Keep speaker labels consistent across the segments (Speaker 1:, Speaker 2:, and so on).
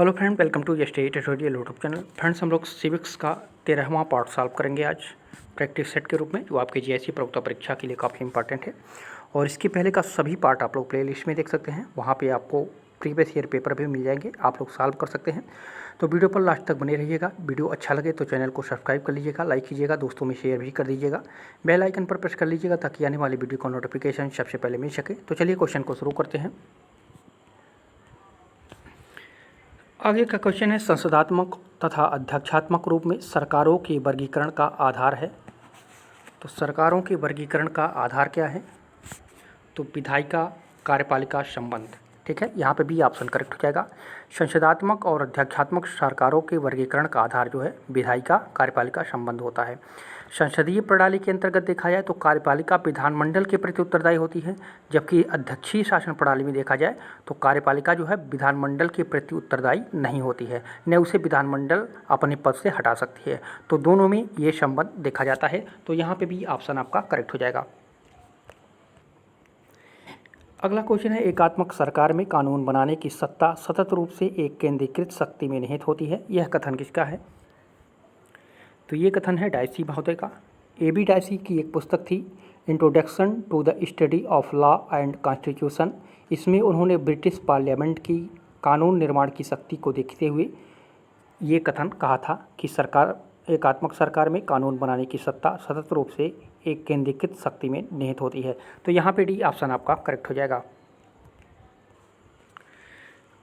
Speaker 1: Hello friend, welcome to state tutorial YouTube channel. Friends, हम लोग civics का 13वां part solve करेंगे आज प्रैक्टिस सेट के रूप में, जो आपके जीआईसी प्रवक्ता परीक्षा के लिए काफ़ी इंपॉर्टेंट है। और इसके पहले का सभी पार्ट आप लोग प्लेलिस्ट में देख सकते हैं, वहाँ पे आपको प्रीवियस ईयर पेपर भी मिल जाएंगे, आप लोग सॉल्व कर सकते हैं। तो वीडियो पर लास्ट तक बने रहिएगा। वीडियो अच्छा लगे तो चैनल को सब्सक्राइब कर लीजिएगा, लाइक कीजिएगा, दोस्तों में शेयर भी कर दीजिएगा, बेल आइकन पर प्रेस कर लीजिएगा ताकि आने वाली वीडियो का नोटिफिकेशन सबसे पहले मिल सके। तो चलिए क्वेश्चन को शुरू करते हैं। आगे का क्वेश्चन है, संसदात्मक तथा अध्यक्षात्मक रूप में सरकारों के वर्गीकरण का आधार है। तो सरकारों के वर्गीकरण का आधार क्या है? तो विधायिका कार्यपालिका संबंध। ठीक है, यहाँ पे भी ऑप्शन करेक्ट हो जाएगा। संसदात्मक और अध्यक्षात्मक सरकारों के वर्गीकरण का आधार जो है विधायिका कार्यपालिका संबंध होता है। संसदीय प्रणाली के अंतर्गत देखा जाए तो कार्यपालिका विधानमंडल के प्रति उत्तरदायी होती है, जबकि अध्यक्षीय शासन प्रणाली में देखा जाए तो कार्यपालिका जो है विधानमंडल के प्रति उत्तरदायी नहीं होती है, न उसे विधानमंडल अपने पद से हटा सकती है। तो दोनों में ये संबंध देखा जाता है। तो यहाँ पे भी ऑप्शन आपका करेक्ट हो जाएगा। अगला क्वेश्चन है, एकात्मक सरकार में कानून बनाने की सत्ता सतत रूप से एक केंद्रीकृत शक्ति में निहित होती है। यह कथन किसका है? तो ये कथन है डायसी महोदय का। AB डायसी की एक पुस्तक थी, introduction to the study of law and constitution. इसमें उन्होंने ब्रिटिश पार्लियामेंट की कानून निर्माण की शक्ति को देखते हुए ये कथन कहा था कि एकात्मक सरकार में कानून बनाने की सत्ता सतत रूप से एक केंद्रीकृत शक्ति में निहित होती है। तो यहाँ पे डी ऑप्शन आपका करेक्ट हो जाएगा।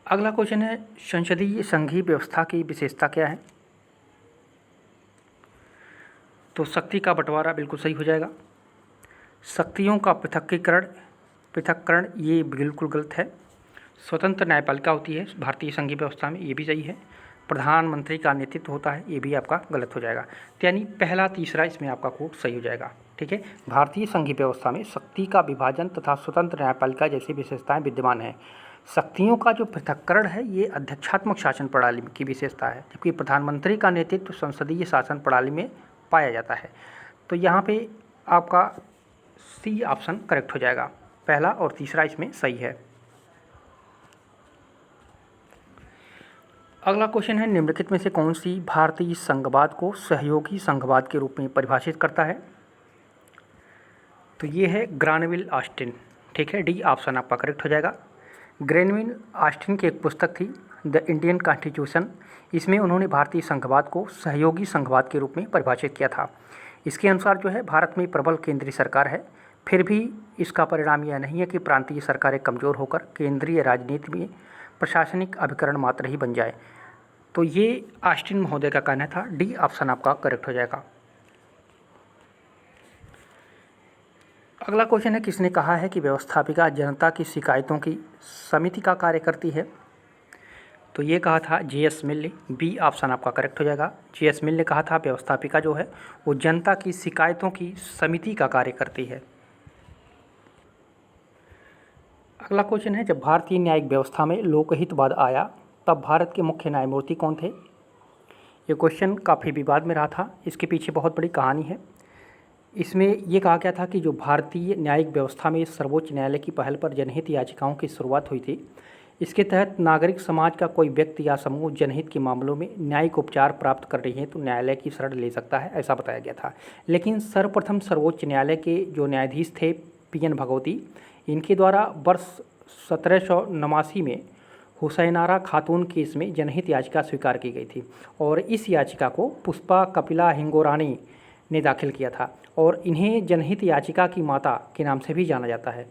Speaker 1: अगला क्वेश्चन है, संसदीय संघीय व्यवस्था की विशेषता क्या है? तो शक्ति का बंटवारा बिल्कुल सही हो जाएगा। शक्तियों का पृथक्करण ये बिल्कुल गलत है। स्वतंत्र न्यायपालिका होती है भारतीय संघीय व्यवस्था में, ये भी सही है। प्रधानमंत्री का नेतृत्व होता है, ये भी आपका गलत हो जाएगा। यानी पहला तीसरा इसमें आपका कोड सही हो जाएगा। ठीक है, भारतीय संघीय व्यवस्था में शक्ति का विभाजन तथा स्वतंत्र न्यायपालिका जैसी विशेषताएं विद्यमान हैं। शक्तियों का जो पृथक्करण है ये अध्यक्षात्मक शासन प्रणाली की विशेषता है, जबकि प्रधानमंत्री का नेतृत्व संसदीय शासन प्रणाली में पाया जाता है। तो यहाँ पे आपका सी ऑप्शन करेक्ट हो जाएगा, पहला और तीसरा इसमें सही है। अगला क्वेश्चन है, निम्नलिखित में से कौन सी भारतीय संघवाद को सहयोगी संघवाद के रूप में परिभाषित करता है? तो ये है ग्रानविल ऑस्टिन। ठीक है, डी ऑप्शन आपका करेक्ट हो जाएगा। ग्रेनविल ऑस्टिन की एक पुस्तक थी, द इंडियन कॉन्स्टिट्यूशन। इसमें उन्होंने भारतीय संघवाद को सहयोगी संघवाद के रूप में परिभाषित किया था। इसके अनुसार जो है भारत में प्रबल केंद्रीय सरकार है, फिर भी इसका परिणाम यह नहीं है कि प्रांतीय सरकारें कमज़ोर होकर केंद्रीय राजनीति में प्रशासनिक अभिकरण मात्र ही बन जाए। तो ये ऑस्टिन महोदय का कहना था, डी ऑप्शन आपका करेक्ट हो जाएगा। अगला क्वेश्चन है, किसने कहा है कि व्यवस्थापिका जनता की शिकायतों की समिति का कार्य करती है? तो ये कहा था JS मिल ने, बी ऑप्शन आपका करेक्ट हो जाएगा। JS मिल ने कहा था व्यवस्थापिका जो है वो जनता की शिकायतों की समिति का कार्य करती है। अगला क्वेश्चन है, जब भारतीय न्यायिक व्यवस्था में लोकहितवाद आया तब भारत के मुख्य न्यायमूर्ति कौन थे? ये क्वेश्चन काफ़ी विवाद में रहा था, इसके पीछे बहुत बड़ी कहानी है। इसमें ये कहा गया था कि जो भारतीय न्यायिक व्यवस्था में सर्वोच्च न्यायालय की पहल पर जनहित याचिकाओं की शुरुआत हुई थी, इसके तहत नागरिक समाज का कोई व्यक्ति या समूह जनहित के मामलों में न्यायिक उपचार प्राप्त कर रही है तो न्यायालय की शरण ले सकता है, ऐसा बताया गया था। लेकिन सर्वप्रथम सर्वोच्च न्यायालय के जो न्यायाधीश थे PN भगवती, इनके द्वारा वर्ष 1789 में हुसैनारा खातून केस में जनहित याचिका स्वीकार की गई थी और इस याचिका को पुष्पा कपिला हिंगोरानी ने दाखिल किया था और इन्हें जनहित याचिका की माता के नाम से भी जाना जाता है।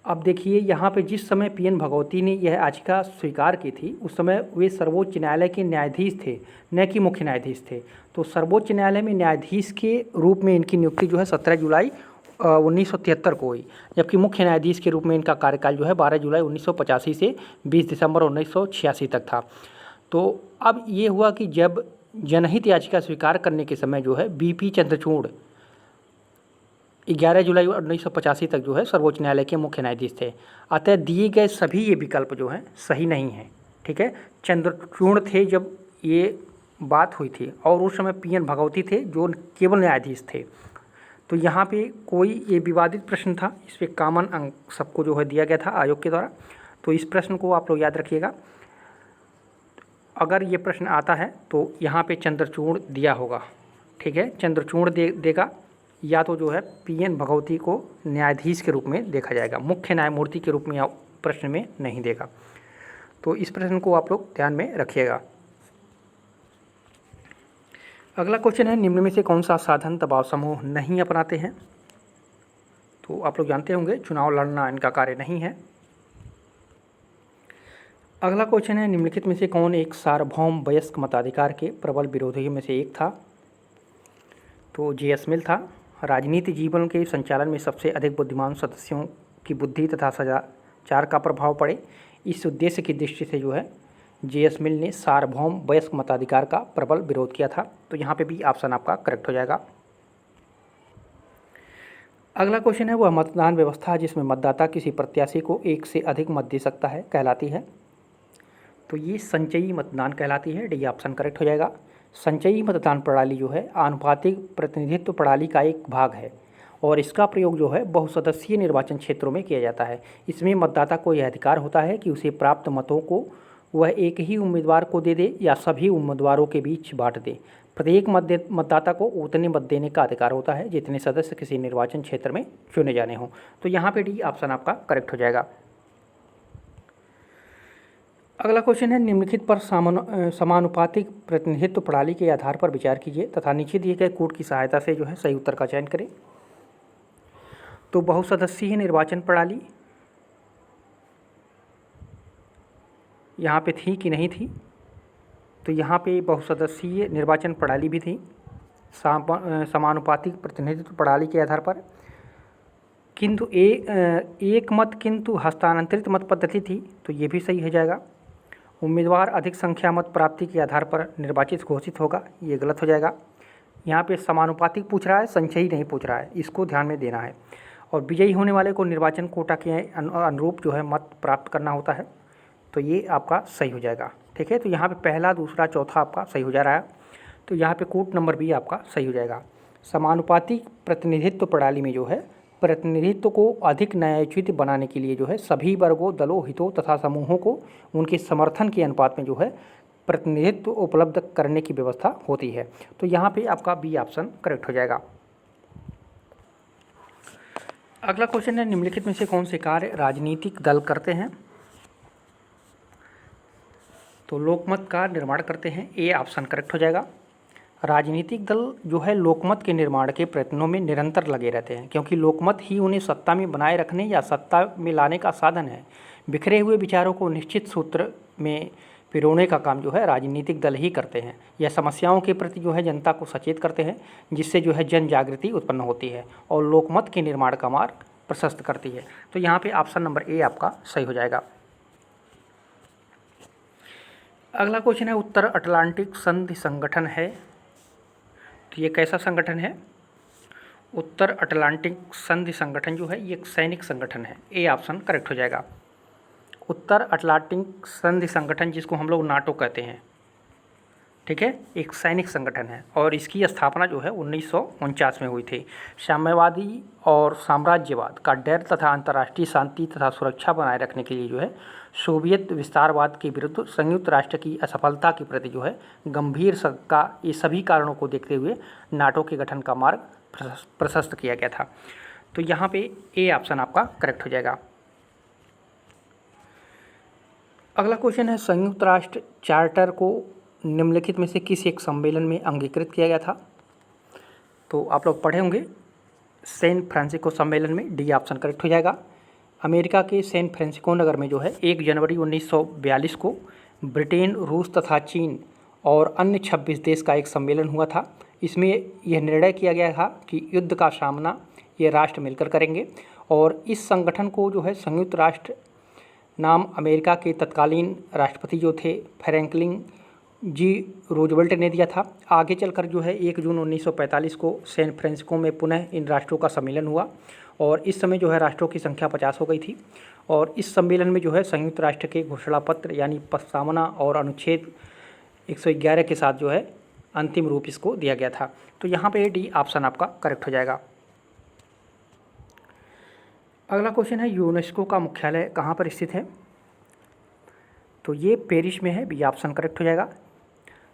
Speaker 1: अब देखिए, यहाँ पे जिस समय PN भगवती ने यह याचिका स्वीकार की थी उस समय वे सर्वोच्च न्यायालय के न्यायाधीश थे, न कि मुख्य न्यायाधीश थे। तो सर्वोच्च न्यायालय में न्यायाधीश के रूप में इनकी नियुक्ति जो है 17 जुलाई 1973 को हुई, जबकि मुख्य न्यायाधीश के रूप में इनका कार्यकाल जो है 12 जुलाई 1985 से 20 दिसंबर 1986 तक था। तो अब ये हुआ कि जब जनहित याचिका स्वीकार करने के समय जो है BP चंद्रचूड़ 11 जुलाई 1985 तक जो है सर्वोच्च न्यायालय के मुख्य न्यायाधीश थे। अतः दिए गए सभी ये विकल्प जो हैं सही नहीं हैं। ठीक है, चंद्रचूड़ थे जब ये बात हुई थी और उस समय PN भगवती थे जो केवल न्यायाधीश थे। तो यहाँ पे कोई ये विवादित प्रश्न था, इस पर कॉमन अंक सबको जो है दिया गया था आयोग के द्वारा। तो इस प्रश्न को आप लोग याद रखिएगा। अगर ये प्रश्न आता है तो यहाँ पे चंद्रचूड़ दिया होगा, ठीक है, चंद्रचूड़ देगा, या तो जो है पीएन भगवती को न्यायाधीश के रूप में देखा जाएगा, मुख्य न्यायमूर्ति के रूप में या प्रश्न में नहीं देगा। तो इस प्रश्न को आप लोग ध्यान में रखिएगा। अगला क्वेश्चन है, निम्न में से कौन सा साधन दबाव समूह नहीं अपनाते हैं? तो आप लोग जानते होंगे चुनाव लड़ना इनका कार्य नहीं है। अगला क्वेश्चन है, निम्नलिखित में से कौन एक सार्वभौम वयस्क मताधिकार के प्रबल विरोधियों में से एक था? तो जे.एस. मिल था। राजनीति जीवन के संचालन में सबसे अधिक बुद्धिमान सदस्यों की बुद्धि तथा सदाचार का प्रभाव पड़े, इस उद्देश्य की दृष्टि से जो है जे.एस. मिल ने सार्वभौम वयस्क मताधिकार का प्रबल विरोध किया था। तो यहाँ पे भी ऑप्शन आपका करेक्ट हो जाएगा। अगला क्वेश्चन है, वह मतदान व्यवस्था जिसमें मतदाता किसी प्रत्याशी को एक से अधिक मत दे सकता है कहलाती है? तो ये संचयी मतदान कहलाती है। डी ऑप्शन करेक्ट हो जाएगा। संचयी मतदान प्रणाली जो है आनुपातिक प्रतिनिधित्व प्रणाली का एक भाग है और इसका प्रयोग जो है बहुसदस्यीय निर्वाचन क्षेत्रों में किया जाता है। इसमें मतदाता को यह अधिकार होता है कि उसे प्राप्त मतों को वह एक ही उम्मीदवार को दे दे या सभी उम्मीदवारों के बीच बांट दे। प्रत्येक मतदाता को उतने मत देने का अधिकार होता है जितने सदस्य किसी निर्वाचन क्षेत्र में चुने जाने हों। तो यहाँ पे डी ऑप्शन आपका करेक्ट हो जाएगा। अगला क्वेश्चन है, निम्नलिखित पर समानुपातिक प्रतिनिधित्व प्रणाली के आधार पर विचार कीजिए तथा नीचे दिए गए कोड की सहायता से जो है सही उत्तर का चयन करें। तो बहुसदस्यीय निर्वाचन प्रणाली यहाँ पे थी कि नहीं थी? तो यहाँ पे बहुसदस्यीय निर्वाचन प्रणाली भी थी समानुपातिक प्रतिनिधित्व प्रणाली के आधार पर, किंतु एक मत किंतु हस्तांतरित मत पद्धति थी। तो ये भी सही हो जाएगा। उम्मीदवार अधिक संख्या मत प्राप्ति के आधार पर निर्वाचित घोषित होगा, ये गलत हो जाएगा। यहाँ पे समानुपातिक पूछ रहा है, संचयी नहीं पूछ रहा है, इसको ध्यान में देना है। और विजयी होने वाले को निर्वाचन कोटा के अनुरूप जो है मत प्राप्त करना होता है। तो ये आपका सही हो जाएगा, ठीक है। तो यहाँ पे पहला, दूसरा, चौथा आपका सही हो जा रहा है। तो यहाँ पे कोड नंबर भी आपका सही हो जाएगा। समानुपातिक प्रतिनिधित्व प्रणाली में जो है प्रतिनिधित्व को अधिक न्यायोचित बनाने के लिए जो है सभी वर्गों, दलों, हितों तथा समूहों को उनके समर्थन के अनुपात में जो है प्रतिनिधित्व उपलब्ध करने की व्यवस्था होती है। तो यहाँ पे आपका बी ऑप्शन करेक्ट हो जाएगा। अगला क्वेश्चन है, निम्नलिखित में से कौन से कार्य राजनीतिक दल करते हैं? तो लोकमत का निर्माण करते हैं, ए ऑप्शन करेक्ट हो जाएगा। राजनीतिक दल जो है लोकमत के निर्माण के प्रयत्नों में निरंतर लगे रहते हैं, क्योंकि लोकमत ही उन्हें सत्ता में बनाए रखने या सत्ता में लाने का साधन है। बिखरे हुए विचारों को निश्चित सूत्र में पिरोने का काम जो है राजनीतिक दल ही करते हैं। यह समस्याओं के प्रति जो है जनता को सचेत करते हैं, जिससे जो है जन जागृति उत्पन्न होती है और लोकमत के निर्माण का मार्ग प्रशस्त करती है। तो यहाँ पे ऑप्शन नंबर ए आपका सही हो जाएगा। अगला क्वेश्चन है, उत्तर अटलांटिक संधि संगठन है, तो ये कैसा संगठन है? उत्तर अटलांटिक संधि संगठन जो है ये एक सैनिक संगठन है, ए ऑप्शन करेक्ट हो जाएगा। उत्तर अटलांटिक संधि संगठन जिसको हम लोग नाटो कहते हैं, ठीक है, एक सैनिक संगठन है और इसकी स्थापना जो है 1949 में हुई थी। साम्यवादी और साम्राज्यवाद का डर तथा अंतर्राष्ट्रीय शांति तथा सुरक्षा बनाए रखने के लिए जो है सोवियत विस्तारवाद के विरुद्ध संयुक्त राष्ट्र की असफलता के प्रति जो है गंभीर शंका, ये सभी कारणों को देखते हुए नाटो के गठन का मार्ग प्रशस्त किया गया था। तो यहाँ पे ए ऑप्शन आपका करेक्ट हो जाएगा। अगला क्वेश्चन है, संयुक्त राष्ट्र चार्टर को निम्नलिखित में से किस एक सम्मेलन में अंगीकृत किया गया था? तो आप लोग पढ़े होंगे सैन फ्रांसिस्को सम्मेलन में, डी ऑप्शन करेक्ट हो जाएगा। अमेरिका के सैन फ्रांसिस्को नगर में जो है 1 जनवरी 1942 को ब्रिटेन, रूस तथा चीन और अन्य 26 देश का एक सम्मेलन हुआ था। इसमें यह निर्णय किया गया था कि युद्ध का सामना ये राष्ट्र मिलकर करेंगे और इस संगठन को जो है संयुक्त राष्ट्र नाम अमेरिका के तत्कालीन राष्ट्रपति जो थे फ्रैंकलिन जी रूजवेल्ट ने दिया था। आगे चलकर जो है 1 जून 1945 को सैन फ्रांसिस्को में पुनः इन राष्ट्रों का सम्मेलन हुआ और इस समय जो है राष्ट्रों की संख्या 50 हो गई थी और इस सम्मेलन में जो है संयुक्त राष्ट्र के घोषणा पत्र यानी प्रस्तावना और अनुच्छेद 111 के साथ जो है अंतिम रूप इसको दिया गया था। तो यहाँ पे डी ऑप्शन आपका करेक्ट हो जाएगा। अगला क्वेश्चन है, यूनेस्को का मुख्यालय कहाँ पर स्थित है? तो ये पेरिस में है, बी ऑप्शन करेक्ट हो जाएगा।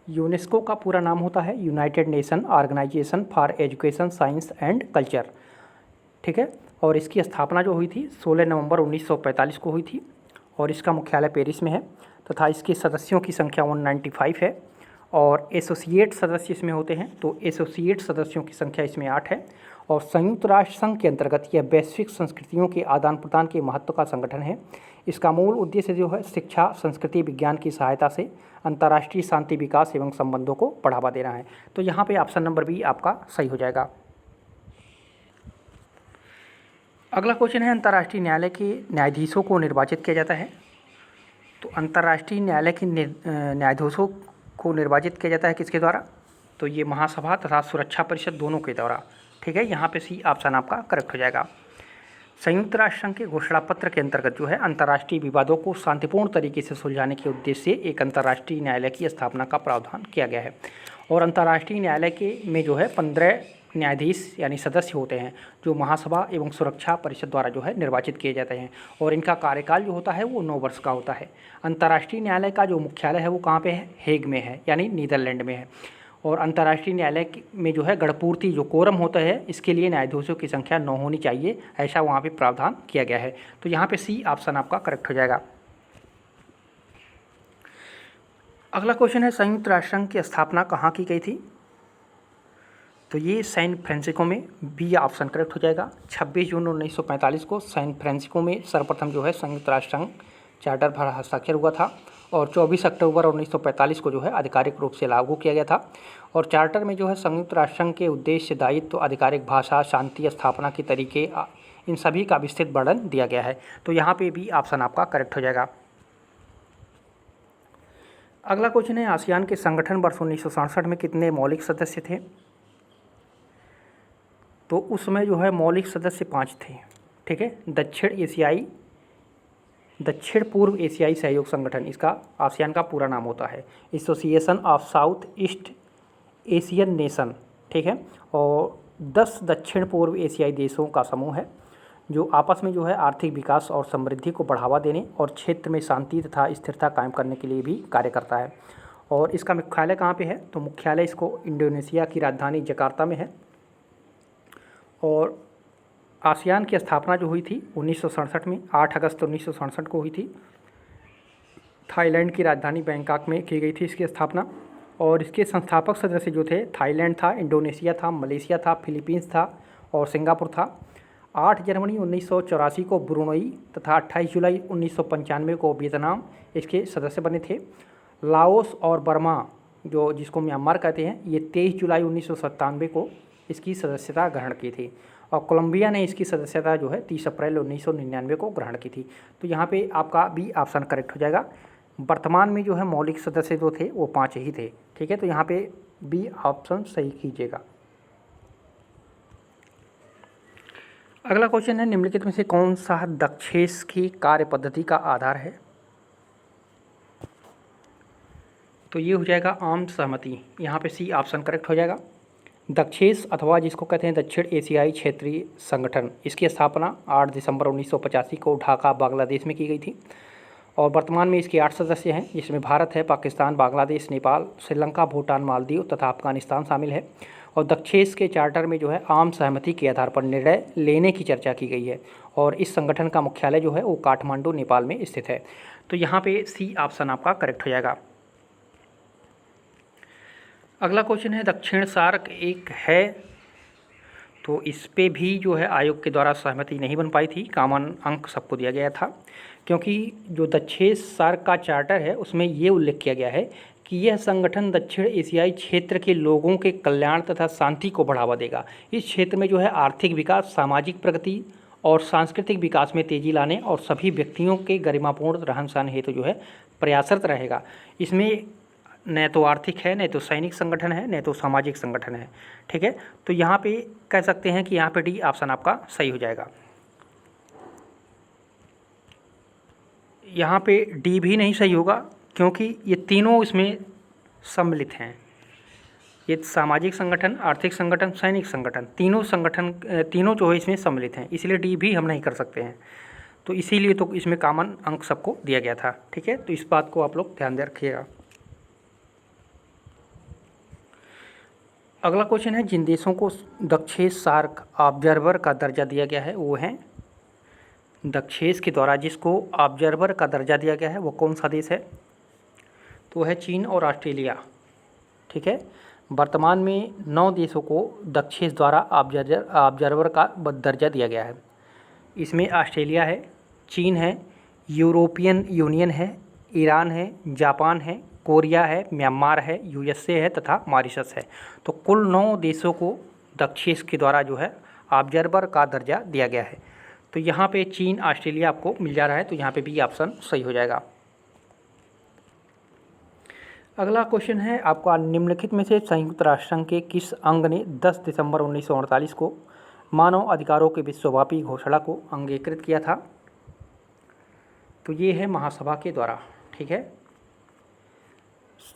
Speaker 1: यूनेस्को का पूरा नाम होता है United Nation Organization for Education Science and Culture, ठीक है। और इसकी स्थापना जो हुई थी 16 नवंबर 1945 को हुई थी और इसका मुख्यालय पेरिस में है तथा इसके सदस्यों की संख्या 195 है और एसोसिएट सदस्य इसमें होते हैं, तो एसोसिएट सदस्यों की संख्या इसमें 8 है। और संयुक्त राष्ट्र संघ के अंतर्गत यह वैश्विक संस्कृतियों के आदान प्रदान के महत्व का संगठन है। इसका मूल उद्देश्य जो है शिक्षा, संस्कृति, विज्ञान की सहायता से अंतर्राष्ट्रीय शांति, विकास एवं संबंधों को बढ़ावा देना है। तो यहाँ पे ऑप्शन नंबर बी आपका सही हो जाएगा। अगला क्वेश्चन है, अंतर्राष्ट्रीय न्यायालय के न्यायाधीशों को निर्वाचित किया जाता है। तो अंतर्राष्ट्रीय न्यायालय के न्यायाधीशों को निर्वाचित किया जाता है किसके द्वारा? तो ये महासभा तथा सुरक्षा परिषद दोनों के द्वारा, ठीक है। यहाँ पे सी ऑप्शन आपका करेक्ट हो जाएगा। संयुक्त राष्ट्र संघ के घोषणा पत्र के अंतर्गत जो है अंतर्राष्ट्रीय विवादों को शांतिपूर्ण तरीके से सुलझाने के उद्देश्य से एक अंतर्राष्ट्रीय न्यायालय की स्थापना का प्रावधान किया गया है। और अंतर्राष्ट्रीय न्यायालय के में जो है 15 न्यायाधीश यानी सदस्य होते हैं जो महासभा एवं सुरक्षा परिषद द्वारा जो है निर्वाचित किए जाते हैं और इनका कार्यकाल जो होता है वो 9 वर्ष का होता है। अंतर्राष्ट्रीय न्यायालय का जो मुख्यालय है वो कहाँ पे है? हेग में है, यानी नीदरलैंड में है। और अंतर्राष्ट्रीय न्यायालय में जो है गणपूर्ति जो कोरम होता है इसके लिए न्यायाधीशों की संख्या 9 होनी चाहिए, ऐसा वहाँ पे प्रावधान किया गया है। तो यहाँ पे सी ऑप्शन आपका करेक्ट हो जाएगा। अगला क्वेश्चन है, संयुक्त राष्ट्र संघ की स्थापना कहाँ की गई थी? तो ये सैन फ्रांसिस्को में, बी ऑप्शन करेक्ट हो जाएगा। 26 जून 1945 को सैन फ्रांसिस्को में सर्वप्रथम जो है संयुक्त राष्ट्र संघ चार्टर पर हस्ताक्षर हुआ था और 24 अक्टूबर 1945 को जो है आधिकारिक रूप से लागू किया गया था। और चार्टर में जो है संयुक्त राष्ट्र संघ के उद्देश्य, दायित्व, आधिकारिक भाषा, शांति स्थापना के तरीके, इन सभी का विस्तृत वर्णन दिया गया है। तो यहाँ पे भी ऑप्शन आपका करेक्ट हो जाएगा। अगला क्वेश्चन है, आसियान के संगठन वर्ष 1967 में कितने मौलिक सदस्य थे? तो उसमें जो है मौलिक सदस्य 5 थे, ठीक है। दक्षिण पूर्व एशियाई सहयोग संगठन, इसका आसियान का पूरा नाम होता है association of south east Asian nation, ठीक है। और 10 दक्षिण पूर्व एशियाई देशों का समूह है जो आपस में जो है आर्थिक विकास और समृद्धि को बढ़ावा देने और क्षेत्र में शांति तथा स्थिरता कायम करने के लिए भी कार्य करता है। और इसका मुख्यालय कहाँ पे है? तो मुख्यालय इसको इंडोनेशिया की राजधानी जकार्ता में है। और आसियान की स्थापना जो हुई थी 1967 में, 8 अगस्त 1967 को हुई थी। थाईलैंड की राजधानी बैंकॉक में की गई थी इसकी स्थापना। और इसके संस्थापक सदस्य जो थे, थाईलैंड था, इंडोनेशिया था, मलेशिया था, फिलीपींस था और सिंगापुर था। 8 जनवरी 1984 को ब्रुनई तथा 28 जुलाई 1995 को वियतनाम इसके सदस्य बने थे। लाओस और बर्मा जो जिसको म्यांमार कहते हैं, ये 23 जुलाई 1997 को इसकी सदस्यता ग्रहण की थी। और कोलंबिया ने इसकी सदस्यता जो है 30 अप्रैल 1999 को ग्रहण की थी। तो यहाँ पे आपका बी ऑप्शन करेक्ट हो जाएगा। वर्तमान में जो है मौलिक सदस्य जो थे वो 5 ही थे, ठीक है। तो यहाँ पे बी ऑप्शन सही कीजिएगा। अगला क्वेश्चन है, निम्नलिखित में से कौन सा दक्षेस की कार्य पद्धति का आधार है? तो ये हो जाएगा आम सहमति, यहाँ पे सी ऑप्शन करेक्ट हो जाएगा। दक्षेस अथवा जिसको कहते हैं दक्षिण एशियाई क्षेत्रीय संगठन, इसकी स्थापना 8 दिसंबर 1985 को ढाका बांग्लादेश में की गई थी। और वर्तमान में इसके 8 सदस्य हैं जिसमें भारत है, पाकिस्तान, बांग्लादेश, नेपाल, श्रीलंका, भूटान, मालदीव तथा अफगानिस्तान शामिल है। और दक्षेस के चार्टर में जो है आम सहमति के आधार पर निर्णय लेने की चर्चा की गई है। और इस संगठन का मुख्यालय जो है वो काठमांडू, नेपाल में स्थित है। तो यहाँ पे सी ऑप्शन आपका करेक्ट हो जाएगा। अगला क्वेश्चन है, दक्षिण सार्क एक है, तो इस पे भी जो है आयोग के द्वारा सहमति नहीं बन पाई थी। कॉमन अंक सबको दिया गया था क्योंकि जो दक्षिण सार्क का चार्टर है उसमें ये उल्लेख किया गया है कि यह संगठन दक्षिण एशियाई क्षेत्र के लोगों के कल्याण तथा शांति को बढ़ावा देगा। इस क्षेत्र में जो है आर्थिक विकास, सामाजिक प्रगति और सांस्कृतिक विकास में तेजी लाने और सभी व्यक्तियों के गरिमापूर्ण रहन सहन हेतु जो है प्रयासरत रहेगा। इसमें न तो आर्थिक है, न तो सैनिक संगठन है, न तो सामाजिक संगठन है, ठीक है। तो यहाँ पे कह सकते हैं कि यहाँ पे डी ऑप्शन आपका सही हो जाएगा। यहाँ पे डी भी नहीं सही होगा क्योंकि ये तीनों इसमें सम्मिलित हैं। ये सामाजिक संगठन, आर्थिक संगठन, सैनिक संगठन, तीनों जो है इसमें सम्मिलित हैं, इसलिए डी भी हम नहीं कर सकते हैं। तो इसीलिए तो इसमें कॉमन अंक सबको दिया गया था। ठीक है, तो इस बात को आप लोग ध्यान दे रखिएगा। अगला क्वेश्चन है, जिन देशों को दक्षेश सार्क ऑब्जर्वर का दर्जा दिया गया है वो हैं, दक्षेश के द्वारा जिसको ऑब्जर्वर का दर्जा दिया गया है वो कौन सा देश है? तो वो है चीन और ऑस्ट्रेलिया। ठीक है, वर्तमान में 9 देशों को दक्षेश द्वारा ऑब्जर्वर का दर्जा दिया गया है। इसमें ऑस्ट्रेलिया है, चीन है, यूरोपियन यूनियन है, ईरान है, जापान है, कोरिया है, म्यांमार है, यूएसए है तथा मॉरिशस है। तो कुल 9 देशों को दक्षेश के द्वारा जो है ऑब्जर्वर का दर्जा दिया गया है। तो यहाँ पे चीन, ऑस्ट्रेलिया आपको मिल जा रहा है, तो यहाँ पे बी ऑप्शन सही हो जाएगा। अगला क्वेश्चन है आपका, निम्नलिखित में से संयुक्त राष्ट्र संघ के किस अंग ने 10 दिसंबर 1948 को मानव अधिकारों के विश्वव्यापी घोषणा को अंगीकृत किया था? तो ये है महासभा के द्वारा। ठीक है,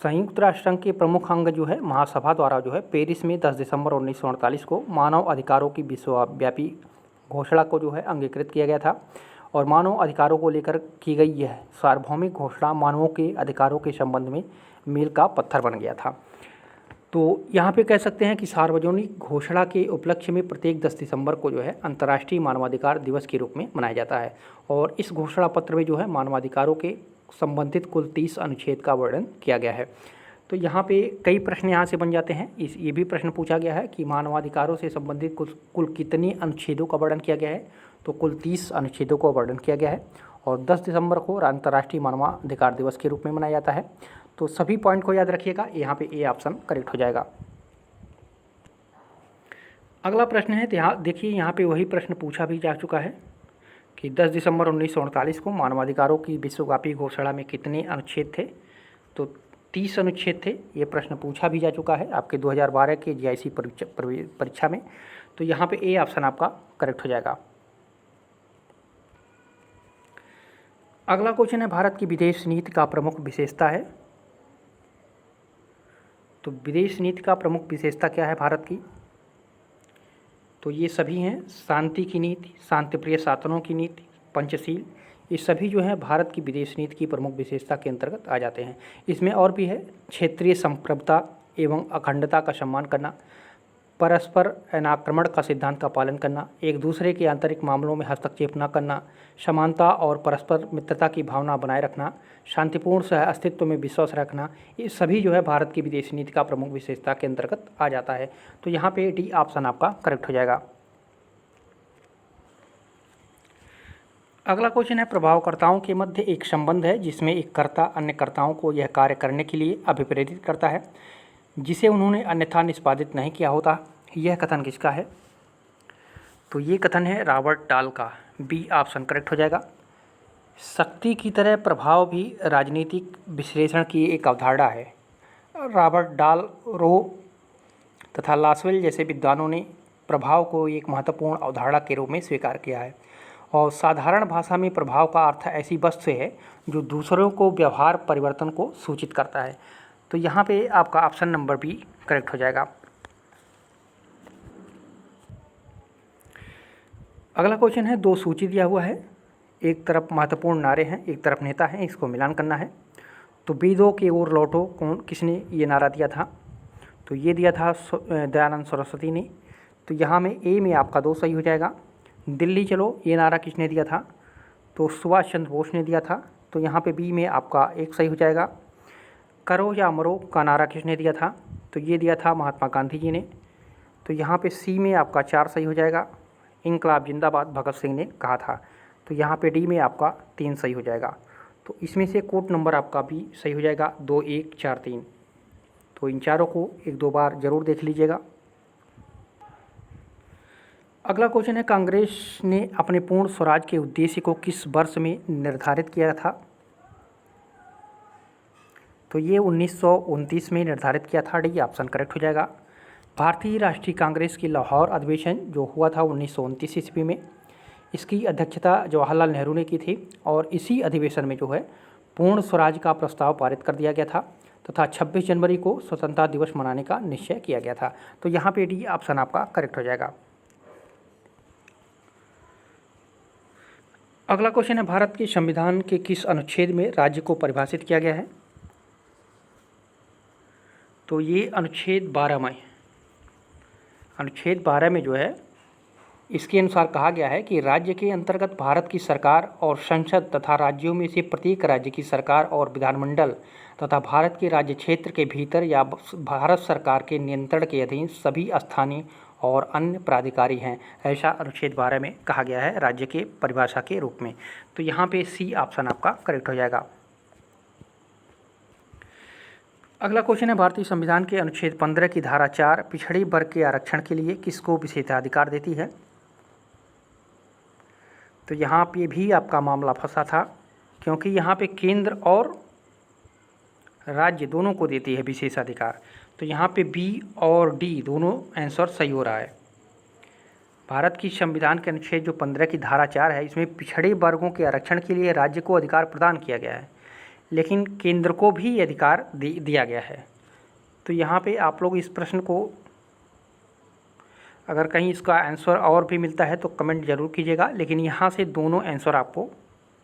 Speaker 1: संयुक्त राष्ट्र संघ के प्रमुख अंग जो है महासभा द्वारा जो है पेरिस में 10 दिसंबर 1948 को मानव अधिकारों की विश्वव्यापी घोषणा को जो है अंगीकृत किया गया था। और मानव अधिकारों को लेकर की गई यह सार्वभौमिक घोषणा मानवों के अधिकारों के संबंध में मील का पत्थर बन गया था। तो यहाँ पे कह सकते हैं कि सार्वजनिक घोषणा के उपलक्ष्य में प्रत्येक 10 दिसंबर को जो है अंतर्राष्ट्रीय मानवाधिकार दिवस के रूप में मनाया जाता है। और इस घोषणा पत्र में जो है मानवाधिकारों के संबंधित कुल 30 अनुच्छेद का वर्णन किया गया है। तो यहाँ पे कई प्रश्न यहाँ से बन जाते हैं। ये भी प्रश्न पूछा गया है कि मानवाधिकारों से संबंधित कुल कितने अनुच्छेदों का वर्णन किया गया है? तो कुल 30 अनुच्छेदों का वर्णन किया गया है। और 10 दिसंबर को अंतर्राष्ट्रीय मानवाधिकार दिवस के रूप में मनाया जाता है। तो सभी पॉइंट को याद रखिएगा, यहाँ पे ए ऑप्शन करेक्ट हो जाएगा। अगला प्रश्न है, यहाँ देखिए, यहाँ पे वही प्रश्न पूछा भी जा चुका है कि 10 दिसंबर 1948 को मानवाधिकारों की विश्वव्यापी घोषणा में कितने अनुच्छेद थे? तो 30 अनुच्छेद थे। ये प्रश्न पूछा भी जा चुका है आपके 2012 के जीआईसी परीक्षा में। तो यहाँ पे ए ऑप्शन आपका करेक्ट हो जाएगा। अगला क्वेश्चन है, भारत की विदेश नीति का प्रमुख विशेषता है? तो विदेश नीति का प्रमुख विशेषता क्या है भारत की? तो ये सभी हैं, शांति की नीति, शांतिप्रिय शासनों की नीति, पंचशील, ये सभी जो है भारत की विदेश नीति की प्रमुख विशेषता के अंतर्गत आ जाते हैं। इसमें और भी है, क्षेत्रीय संप्रभुता एवं अखंडता का सम्मान करना, परस्पर अनाक्रमण का सिद्धांत का पालन करना, एक दूसरे के आंतरिक मामलों में हस्तक्षेप न करना, समानता और परस्पर मित्रता की भावना बनाए रखना, शांतिपूर्ण सह अस्तित्व में विश्वास रखना, ये सभी जो है भारत की विदेश नीति का प्रमुख विशेषता के अंतर्गत आ जाता है। तो यहाँ पे डी ऑप्शन आपका करेक्ट हो जाएगा। अगला क्वेश्चन है, प्रभावकर्ताओं के मध्य एक संबंध है जिसमें एक कर्ता अन्य कर्ताओं को यह कार्य करने के लिए अभिप्रेरित करता है जिसे उन्होंने अन्यथा निष्पादित नहीं किया होता। यह कथन किसका है? तो ये कथन है रॉबर्ट डाल का। बी ऑप्शन करेक्ट हो जाएगा। शक्ति की तरह प्रभाव भी राजनीतिक विश्लेषण की एक अवधारणा है। रॉबर्ट डाल, रो तथा लासवेल जैसे विद्वानों ने प्रभाव को एक महत्वपूर्ण अवधारणा के रूप में स्वीकार किया है। और साधारण भाषा में प्रभाव का अर्थ ऐसी वस्तु है जो दूसरों को व्यवहार परिवर्तन को सूचित करता है। तो यहाँ पे आपका ऑप्शन नंबर बी करेक्ट हो जाएगा। अगला क्वेश्चन है, 2 सूची दिया हुआ है, एक तरफ महत्वपूर्ण नारे हैं, एक तरफ नेता हैं, इसको मिलान करना है। तो वेदों की ओर लौटो, किसने ये नारा दिया था? तो ये दिया था दयानंद सरस्वती ने। तो यहाँ में ए में आपका 2 सही हो जाएगा। दिल्ली चलो, ये नारा किसने दिया था? तो सुभाष चंद्र बोस ने दिया था। तो यहाँ पे बी में आपका 1 सही हो जाएगा। करो या मरो का नारा किसने दिया था? तो ये दिया था महात्मा गांधी जी ने। तो यहाँ पे सी में आपका 4 सही हो जाएगा। इनकलाब जिंदाबाद भगत सिंह ने कहा था। तो यहाँ पे डी में आपका 3 सही हो जाएगा। तो इसमें से कोड नंबर आपका भी सही हो जाएगा, 2, 1, 4, 3। तो इन चारों को 1-2 बार जरूर देख लीजिएगा। अगला क्वेश्चन है, कांग्रेस ने अपने पूर्ण स्वराज के उद्देश्य को किस वर्ष में निर्धारित किया था? तो ये 1929 में निर्धारित किया था। डी ऑप्शन करेक्ट हो जाएगा। भारतीय राष्ट्रीय कांग्रेस की लाहौर अधिवेशन जो हुआ था 1929 ईस्वी में, इसकी अध्यक्षता जवाहरलाल नेहरू ने की थी। और इसी अधिवेशन में जो है पूर्ण स्वराज का प्रस्ताव पारित कर दिया गया था तथा 26 जनवरी को स्वतंत्रता दिवस मनाने का निश्चय किया गया था। तो यहाँ पे डी ऑप्शन आपका करेक्ट हो जाएगा। अगला क्वेश्चन है, भारत के संविधान के किस अनुच्छेद में राज्य को परिभाषित किया गया है? तो ये अनुच्छेद 12 में, अनुच्छेद 12 में जो है इसके अनुसार कहा गया है कि राज्य के अंतर्गत भारत की सरकार और संसद तथा राज्यों में से प्रत्येक राज्य की सरकार और विधानमंडल तथा भारत के राज्य क्षेत्र के भीतर या भारत सरकार के नियंत्रण के अधीन सभी स्थानीय और अन्य प्राधिकारी हैं, ऐसा अनुच्छेद 12 में कहा गया है राज्य के परिभाषा के रूप में। तो यहाँ पे सी ऑप्शन आपका करेक्ट हो जाएगा। अगला क्वेश्चन है, भारतीय संविधान के अनुच्छेद 15 की धारा 4 पिछड़े वर्ग के आरक्षण के लिए किसको विशेषाधिकार देती है? तो यहाँ पे भी आपका मामला फंसा था, क्योंकि यहाँ पे केंद्र और राज्य दोनों को देती है विशेषाधिकार। तो यहाँ पे बी और डी दोनों आंसर सही हो रहा है। भारत की संविधान के अनुच्छेद जो 15 की धारा 4 है, इसमें पिछड़े वर्गों के आरक्षण के लिए राज्य को अधिकार प्रदान किया गया है, लेकिन केंद्र को भी ये अधिकार दिया गया है। तो यहाँ पे आप लोग इस प्रश्न को, अगर कहीं इसका आंसर और भी मिलता है तो कमेंट जरूर कीजिएगा, लेकिन यहाँ से दोनों आंसर आपको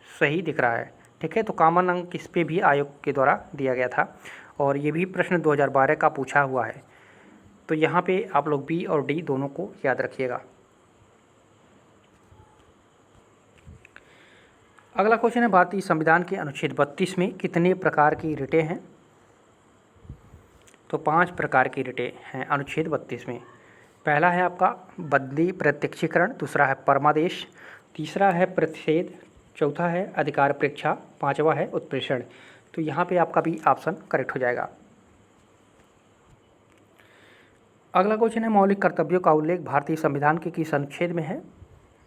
Speaker 1: सही दिख रहा है। ठीक है, तो कॉमन अंक इस पे भी आयोग के द्वारा दिया गया था और ये भी प्रश्न 2012 का पूछा हुआ है। तो यहाँ पे आप लोग बी और डी दोनों को याद रखिएगा। अगला क्वेश्चन है, भारतीय संविधान के अनुच्छेद 32 में कितने प्रकार की रिटें हैं? तो 5 प्रकार की रिटें हैं अनुच्छेद 32 में। पहला है आपका बंदी प्रत्यक्षीकरण, दूसरा है परमादेश, तीसरा है प्रतिषेध, चौथा है अधिकार परीक्षा, पांचवा है उत्प्रेषण। तो यहाँ पे आपका भी ऑप्शन करेक्ट हो जाएगा। अगला क्वेश्चन है, मौलिक कर्तव्यों का उल्लेख भारतीय संविधान के किस अनुच्छेद में है?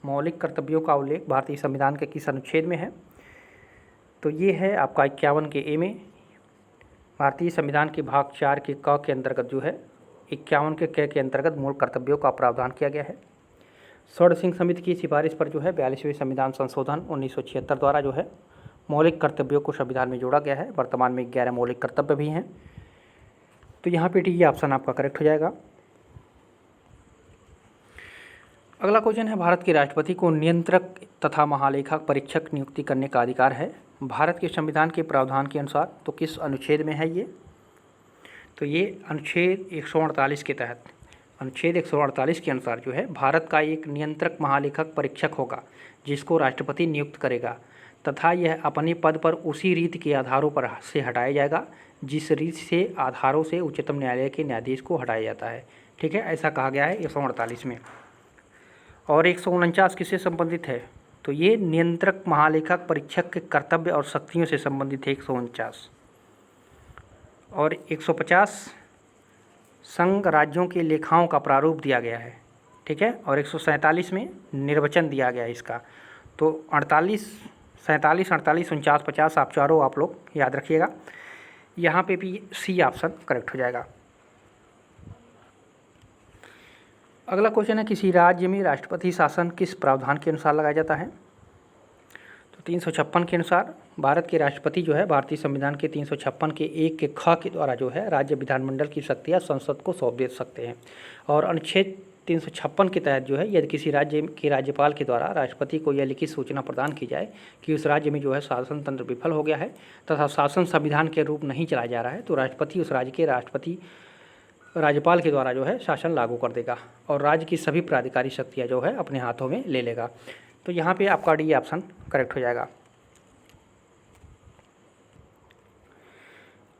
Speaker 1: मौलिक कर्तव्यों का उल्लेख भारतीय संविधान के किस अनुच्छेद में है? तो ये है आपका 51 के ए में। भारतीय संविधान के भाग 4 के क के अंतर्गत जो है 51 के क के अंतर्गत मूल कर्तव्यों का प्रावधान किया गया है। स्वर्ण सिंह समिति की सिफारिश पर जो है 42वें संविधान संशोधन 1976 द्वारा जो है मौलिक कर्तव्यों को संविधान में जोड़ा गया है। वर्तमान में 11 मौलिक कर्तव्य भी हैं। तो यहाँ पे डी ऑप्शन आपका करेक्ट हो जाएगा। अगला क्वेश्चन है, भारत के राष्ट्रपति को नियंत्रक तथा महालेखा परीक्षक नियुक्ति करने का अधिकार है भारत के संविधान के प्रावधान के अनुसार। तो किस अनुच्छेद में है ये? तो ये अनुच्छेद 148 के तहत, अनुच्छेद 148 के अनुसार जो है भारत का एक नियंत्रक महालेखक परीक्षक होगा जिसको राष्ट्रपति नियुक्त करेगा तथा यह अपने पद पर उसी रीति के आधारों पर से हटाया जाएगा जिस रीति से आधारों से उच्चतम न्यायालय के न्यायाधीश को हटाया जाता है। ठीक है, ऐसा कहा गया है 148 में। और 149 किससे संबंधित है? तो ये नियंत्रक महालेखक परीक्षक के कर्तव्य और शक्तियों से संबंधित है 149। और 150 संघ राज्यों के लेखाओं का प्रारूप दिया गया है। ठीक है, और 147 में निर्वचन दिया गया है इसका। तो 48, 47, 48, 49, 50 आप चारों आप लोग याद रखिएगा। यहाँ पे भी सी ऑप्शन करेक्ट हो जाएगा। अगला क्वेश्चन है, किसी राज्य में राष्ट्रपति शासन किस प्रावधान के अनुसार लगाया जाता है? तो 356 के अनुसार भारत के राष्ट्रपति जो है भारतीय संविधान के 356 के 1 के ख के द्वारा जो है राज्य विधानमंडल की शक्तियाँ संसद को सौंप दे सकते हैं। और अनुच्छेद 356 के तहत जो है यदि किसी राज्य के राज्यपाल के द्वारा राष्ट्रपति को यह लिखित सूचना प्रदान की जाए कि उस राज्य में जो है शासन तंत्र विफल हो गया है तथा शासन संविधान के रूप नहीं चलाया जा रहा है, तो राष्ट्रपति उस राज्य के राज्यपाल के द्वारा जो है शासन लागू कर देगा और राज्य की सभी प्राधिकारी शक्तियाँ जो है अपने हाथों में ले लेगा। तो यहाँ पे आपका डी ऑप्शन करेक्ट हो जाएगा।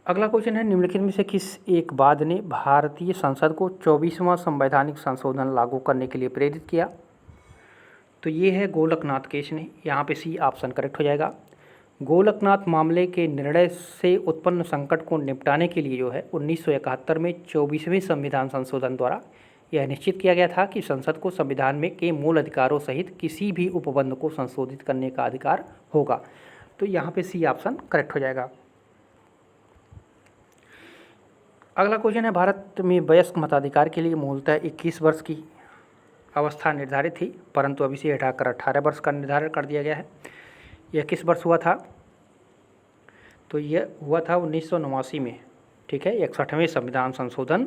Speaker 1: अगला क्वेश्चन है, निम्नलिखित में से किस एक वाद ने भारतीय संसद को 24वां संवैधानिक संशोधन लागू करने के लिए प्रेरित किया? तो ये है गोलकनाथ केस ने। यहाँ पे सी ऑप्शन करेक्ट हो जाएगा। गोलकनाथ मामले के निर्णय से उत्पन्न संकट को निपटाने के लिए जो है 1971 में 24वें संविधान संशोधन द्वारा यह निश्चित किया गया था कि संसद को संविधान में के मूल अधिकारों सहित किसी भी उपबंध को संशोधित करने का अधिकार होगा। तो यहाँ पे सी ऑप्शन करेक्ट हो जाएगा। अगला क्वेश्चन है, भारत में वयस्क मताधिकार के लिए मूलतः 21 वर्ष की अवस्था निर्धारित थी, परंतु अभी से हटाकर 18 वर्ष का निर्धारण कर दिया गया है। यह किस वर्ष हुआ था? तो यह हुआ था 1989 में। ठीक है, 61वें संविधान संशोधन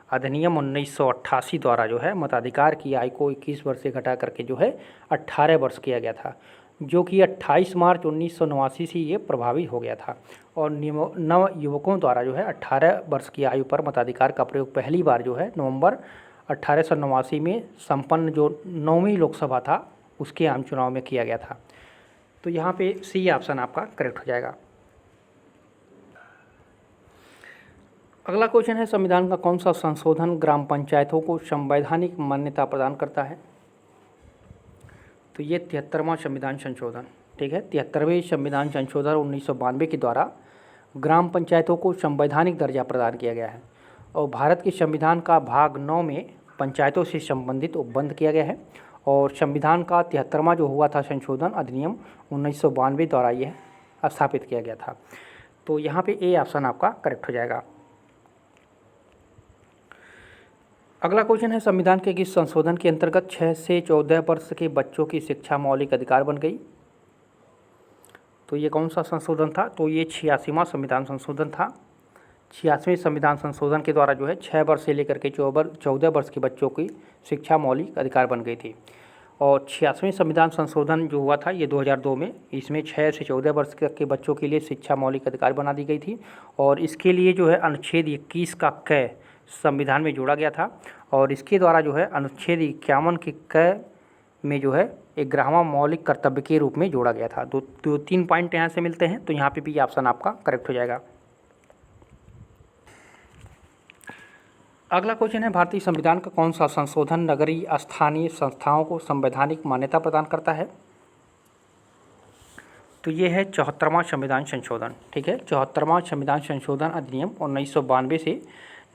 Speaker 1: अधिनियम 1988 द्वारा जो है मताधिकार की आयु को 21 वर्ष से घटा करके जो है 18 वर्ष किया गया था। जो कि 28 मार्च 1989 से ये प्रभावी हो गया था। और नव युवकों द्वारा जो है 18 वर्ष की आयु पर मताधिकार का प्रयोग पहली बार जो है नवंबर 1889 में संपन्न जो 9वीं लोकसभा था उसके आम चुनाव में किया गया था। तो यहाँ पे सी ऑप्शन आपका करेक्ट हो जाएगा। अगला क्वेश्चन है, संविधान का कौन सा संशोधन ग्राम पंचायतों को संवैधानिक मान्यता प्रदान करता है? तो ये 73वां संविधान संशोधन, ठीक है। 73वें संविधान संशोधन 1992 के द्वारा ग्राम पंचायतों को संवैधानिक दर्जा प्रदान किया गया है और भारत के संविधान का भाग 9 में पंचायतों से संबंधित उपबंध किया गया है। और संविधान का 73वां जो हुआ था संशोधन अधिनियम 1992 द्वारा यह स्थापित किया गया था। तो यहाँ पे ए ऑप्शन आपका करेक्ट हो जाएगा। अगला क्वेश्चन है, संविधान के किस संशोधन के अंतर्गत 6 से 14 वर्ष के बच्चों की शिक्षा मौलिक अधिकार बन गई? तो ये कौन सा संशोधन था? तो ये 86वां संविधान संशोधन था। 86वें संविधान संशोधन के द्वारा जो है 6 वर्ष से लेकर के 14 वर्ष के बच्चों की शिक्षा मौलिक अधिकार बन गई थी। और 86वें संविधान संशोधन जो हुआ था ये 2002 में, इसमें 6 से 14 वर्ष तक के बच्चों के लिए शिक्षा मौलिक अधिकार बना दी गई थी। और इसके लिए जो है अनुच्छेद 21 का क संविधान में जोड़ा गया था और इसके द्वारा जो है अनुच्छेद 51 के क में जो है 11वां मौलिक कर्तव्य के रूप में जोड़ा गया था। दो तीन पॉइंट यहाँ से मिलते हैं, तो यहाँ पे भी ऑप्शन आपका करेक्ट हो जाएगा। अगला क्वेश्चन है, भारतीय संविधान का कौन सा संशोधन नगरीय स्थानीय संस्थाओं को संवैधानिक मान्यता प्रदान करता है? तो ये है 74वां संविधान संशोधन, ठीक है। 74वां संविधान संशोधन अधिनियम 1992 से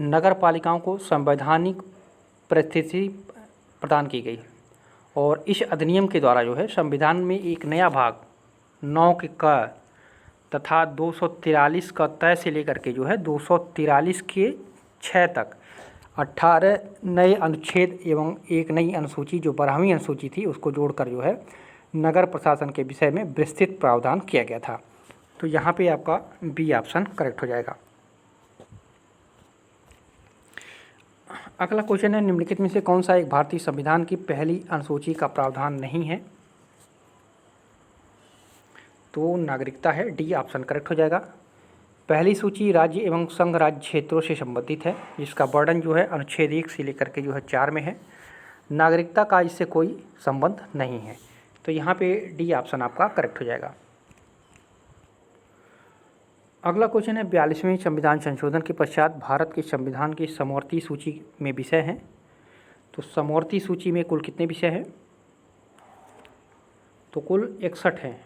Speaker 1: नगर पालिकाओं को संवैधानिक परिस्थिति प्रदान की गई और इस अधिनियम के द्वारा जो है संविधान में एक नया भाग 9 के क तथा 243 का तय से लेकर के जो है 243 के 6 तक 18 नए अनुच्छेद एवं एक नई अनुसूची जो 12वीं अनुसूची थी उसको जोड़कर जो है नगर प्रशासन के विषय में विस्तृत प्रावधान किया गया था। तो यहाँ पे आपका बी ऑप्शन करेक्ट हो जाएगा। अगला क्वेश्चन है, निम्नलिखित में से कौन सा एक भारतीय संविधान की पहली अनुसूची का प्रावधान नहीं है? तो नागरिकता है, डी ऑप्शन करेक्ट हो जाएगा। पहली सूची राज्य एवं संघ राज्य क्षेत्रों से संबंधित है, जिसका वर्णन जो है अनुच्छेद 1 से लेकर के जो है 4 में है। नागरिकता का इससे कोई संबंध नहीं है, तो यहाँ पे डी ऑप्शन आपका करेक्ट हो जाएगा। अगला क्वेश्चन है, 42वें संविधान संशोधन के पश्चात भारत के संविधान की समवर्ती सूची में विषय हैं। तो समवर्ती सूची में कुल कितने विषय हैं? तो कुल 61 हैं।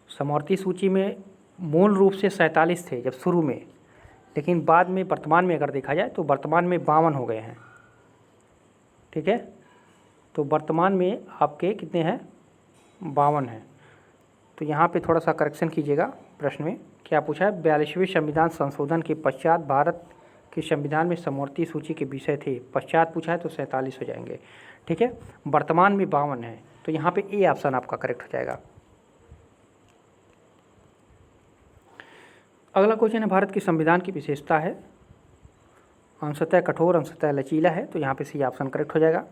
Speaker 1: समवर्ती सूची में मूल रूप से 47 थे जब शुरू में, लेकिन बाद में वर्तमान में अगर देखा जाए तो वर्तमान में 52 हो गए हैं, ठीक है। तो वर्तमान में आपके कितने हैं? 52 हैं। तो यहाँ पे थोड़ा सा करेक्शन कीजिएगा, प्रश्न में क्या पूछा है? 42वें संविधान संशोधन के पश्चात भारत के संविधान में समवर्ती सूची के विषय थे, पश्चात पूछा है तो 47 हो जाएंगे, ठीक है। वर्तमान में 52 है, तो यहाँ पे ए ऑप्शन आपका करेक्ट हो जाएगा। अगला क्वेश्चन है, भारत के संविधान की विशेषता है अंशतः कठोर अंशतः लचीला है, तो यहाँ पे सी ऑप्शन करेक्ट हो जाएगा।